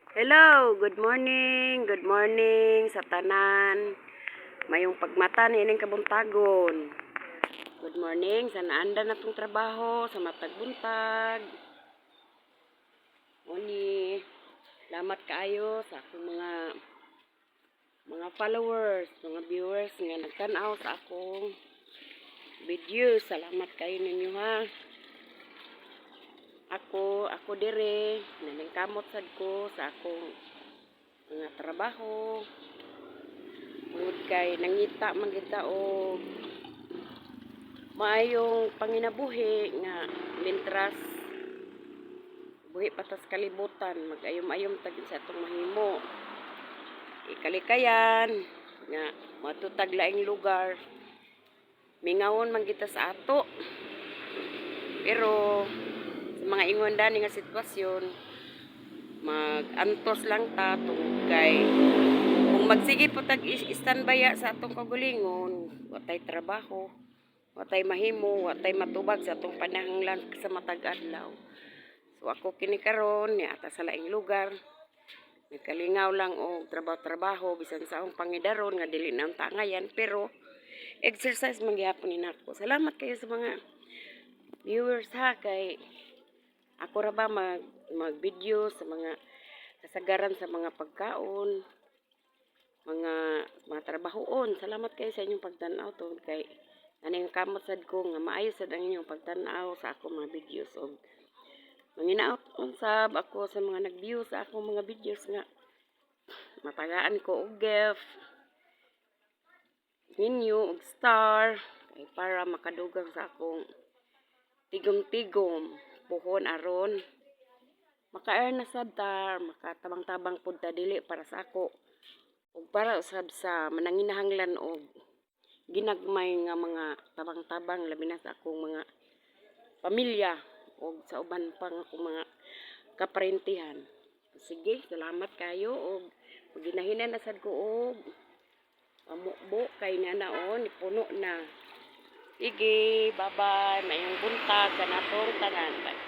Hello, good morning sa tanan. Mayong pagmata ni ining kabuntagon. Good morning sa naanda na tong trabaho sa matag buntag. Oni, salamat kaayo sa akong mga followers, mga viewers nga nagtan-aw sa akong video. Salamat kayo ninyo ha. Ako dire, naningkamot sad ko sa akong mga trabaho. Tungod kay nangita man gid ta og maayong panginabuhi nga mintras buhi patas kalibutan magayom-ayom tag sa atong mahimo. Ikalikayan nga matutag laing lugar. Mingawon man kita sa ato. Pero sa mga ingon dani nga sitwasyon mag-antos lang ta tungod kay kung magsige po tag standby sa atong kagulingon, watay trabaho, watay mahimo, watay matubag sa atong panahanglan sa matag adlaw. So ako kini karon ni ata sa laing lugar. Nagkalingaw lang og trabaho bisan sa akong pangidaron nga dili na tangayan pero exercise man gyapon ni nako. Salamat kayo sa mga viewers ha kay ako ra ba mag-video sa mga kasagaran sa mga pagkaon, mga trabahoon. Salamat kayo sa inyong pagtan-aw to kay aning kamot sad ko nga maayo sad ang inyong pagtan-aw sa ako mga videos og manginaot unsab ako sa mga nag-view sa akong mga videos nga matagaan ko og gift ninyo og star kay para makadugang sa akong tigom-tigom puhon aron maka-earn na sad ta, makatabang-tabang pud ta dili para sa ako ug para usab sa mananginahanglan og ginagmay nga mga tabang-tabang labi na sa akong mga pamilya ug sa uban pang akong mga kaparentihan. Sige, salamat kayo og ginahinan na sad ko og pamukbo kay nanaon puno na. Sige, bye-bye. Mayong buntag kanatong tanan.